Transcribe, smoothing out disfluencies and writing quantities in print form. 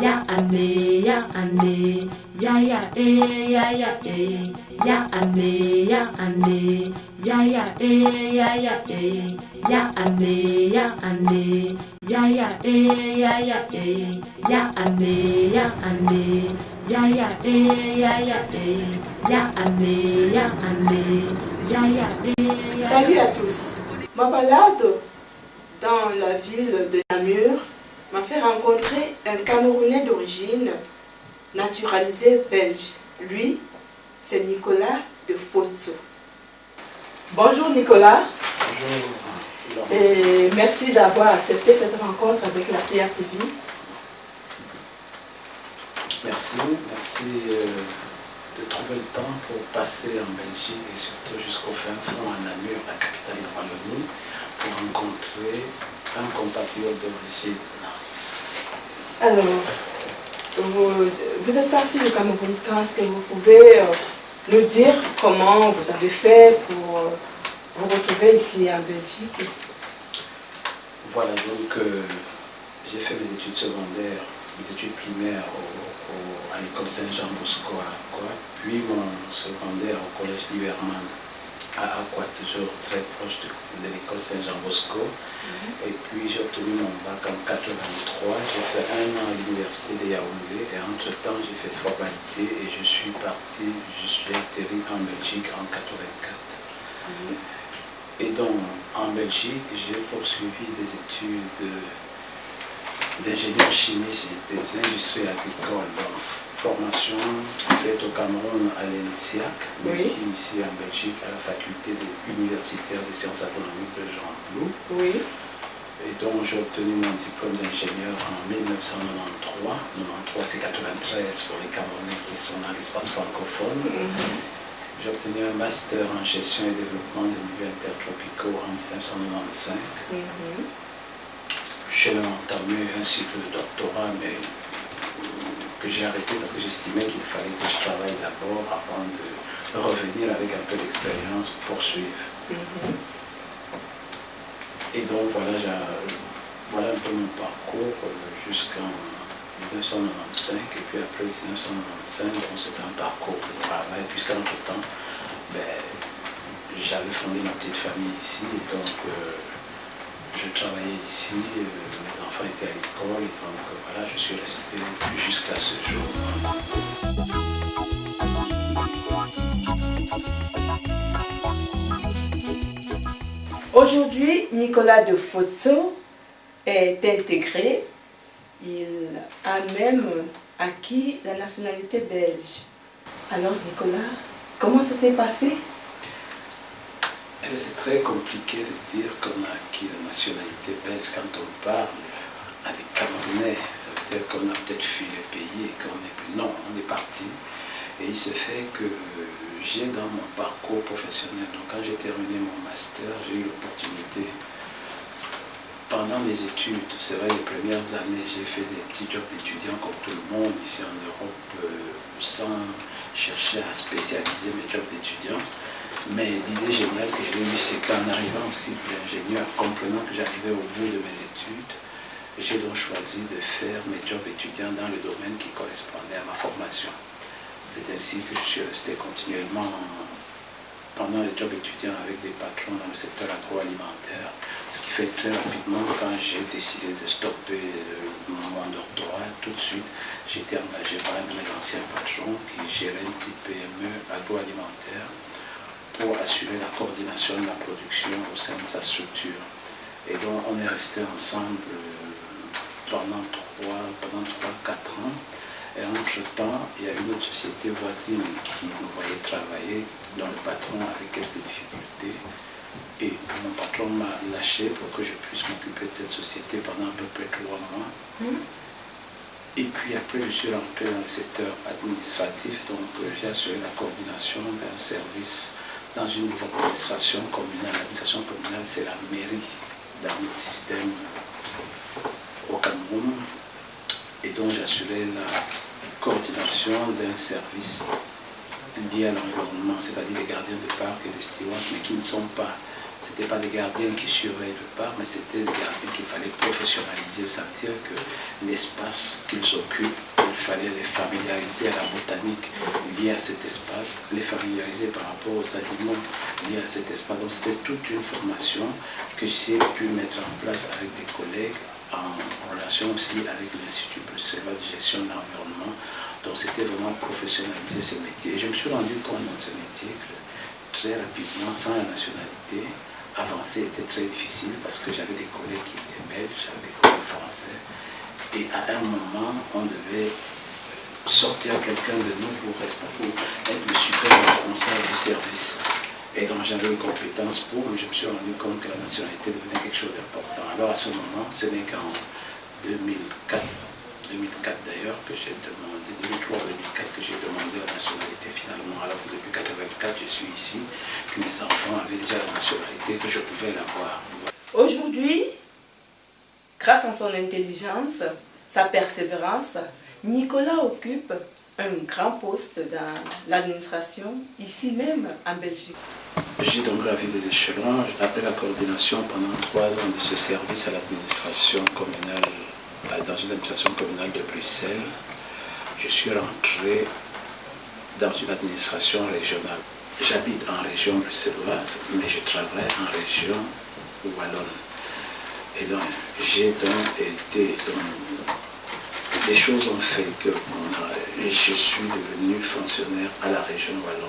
ya ane, ya ane, ya ya ya ya ya ane, ya ane, ya ya ya ya ya ane, ya ane, ya ya ya ya ya ane, ya ane, ya ya ya ya ya ane, ya ane, ya ya. Salut à tous. Ma balade dans la ville de Namur m'a fait rencontrer un Camerounais d'origine naturalisé belge. Lui, c'est Nicolas de Fotso. Bonjour Nicolas. Bonjour. Et merci d'avoir accepté cette rencontre avec la CRTV. Merci de trouver le temps pour passer en Belgique et surtout jusqu'au fin fond à Namur, la capitale de Wallonie, pour rencontrer un compatriote d'origine. Alors, vous êtes parti du Cameroun quand? Est-ce que vous pouvez nous dire comment vous avez fait pour vous retrouver ici en Belgique? Voilà, donc j'ai fait mes études secondaires, mes études primaires à l'école Saint-Jean-Bosco à Aqua, puis mon secondaire au collège Liberman à Aqua, toujours très proche de l'école Saint-Jean-Bosco. Et puis j'ai obtenu mon bac en 83, j'ai fait un an à l'université de Yaoundé et entre-temps j'ai fait formalité et je suis parti, j'ai atterri en Belgique en 84. Et donc en Belgique j'ai poursuivi des études d'ingénieur chimiste des industries agricoles, donc formation faite au Cameroun à l'ENSIAC, mais qui ici en Belgique à la faculté universitaire des sciences agronomiques de Jean Blou. Oui. Et donc j'ai obtenu mon diplôme d'ingénieur en 1993, 93 c'est 93 pour les Camerounais qui sont dans l'espace francophone. J'ai obtenu un master en gestion et développement des milieux intertropicaux en 1995. J'ai entamé un cycle de doctorat, mais que j'ai arrêté parce que j'estimais qu'il fallait que je travaille d'abord avant de revenir avec un peu d'expérience, poursuivre. Et donc voilà un peu mon parcours jusqu'en 1995, et puis après 1995, c'était un parcours de travail, puisqu'entre-temps, j'avais fondé ma petite famille ici, et donc je travaillais ici, mes enfants étaient à l'école, et donc voilà, je suis resté jusqu'à ce jour. Aujourd'hui, Nicolas de Fotso est intégré. Il a même acquis la nationalité belge. Alors Nicolas, comment ça s'est passé? C'est très compliqué de dire qu'on a acquis la nationalité belge quand on parle avec Camerounais. Ça veut dire qu'on a peut-être fui le pays et qu'on est plus... Non, on est parti. Et il se fait que j'ai dans mon parcours professionnel, donc quand j'ai terminé mon master, j'ai eu l'opportunité, pendant mes études, c'est vrai les premières années, j'ai fait des petits jobs d'étudiant comme tout le monde ici en Europe, sans chercher à spécialiser mes jobs d'étudiant. Mais l'idée géniale que j'ai eue, c'est qu'en arrivant aussi l'ingénieur, comprenant que j'arrivais au bout de mes études, j'ai donc choisi de faire mes jobs étudiants dans le domaine qui correspondait à ma formation. C'est ainsi que je suis resté continuellement pendant les jobs étudiants avec des patrons dans le secteur agroalimentaire. Ce qui fait que très rapidement, quand j'ai décidé de stopper mon doctorat, tout de suite, j'ai été engagé par un de mes anciens patrons qui gérait une petite PME agroalimentaire pour assurer la coordination de la production au sein de sa structure. Et donc on est resté ensemble pendant 3-4 ans. Et entre-temps, il y a une autre société voisine qui nous voyait travailler, dont le patron avait quelques difficultés. Et mon patron m'a lâché pour que je puisse m'occuper de cette société pendant à peu près 3 mois. Et puis après, je suis rentré dans le secteur administratif, donc j'ai assuré la coordination d'un service dans une des administrations communales. L'administration communale, c'est la mairie dans notre système au Cameroun. Et donc j'assurais la coordination d'un service lié à l'environnement, c'est-à-dire les gardiens de parcs et des stewards, mais qui ne sont pas Ce n'étaient pas des gardiens qui surveillent le parc, mais c'était des gardiens qu'il fallait professionnaliser. Ça veut dire que l'espace qu'ils occupent, il fallait les familiariser à la botanique liée à cet espace, les familiariser par rapport aux animaux liés à cet espace. Donc c'était toute une formation que j'ai pu mettre en place avec des collègues en relation aussi avec l'Institut bruxellois de gestion de l'environnement. Donc c'était vraiment professionnaliser ce métier. Et je me suis rendu compte dans ce métier que très rapidement, sans la nationalité, avancer était très difficile parce que j'avais des collègues qui étaient belges, j'avais des collègues français. Et à un moment, on devait sortir quelqu'un de nous pour être le super responsable du service. Et donc j'avais une compétence pour, mais je me suis rendu compte que la nationalité devenait quelque chose d'important. Alors à ce moment, ce n'est qu'en 2004 d'ailleurs que j'ai demandé, 2003-2004 que j'ai demandé la nationalité finalement. Alors que depuis 1984 je suis ici, que mes enfants avaient déjà la nationalité, que je pouvais l'avoir. Aujourd'hui, grâce à son intelligence, sa persévérance, Nicolas occupe un grand poste dans l'administration, ici même en Belgique. J'ai donc gravi des échelons. Après la coordination pendant 3 ans de ce service à l'administration communale, dans une administration communale de Bruxelles, je suis rentré dans une administration régionale. J'habite en région bruxelloise, mais je travaille en région wallonne. Et donc, j'ai donc hérité. Les choses ont fait que je suis devenu fonctionnaire à la région wallonne.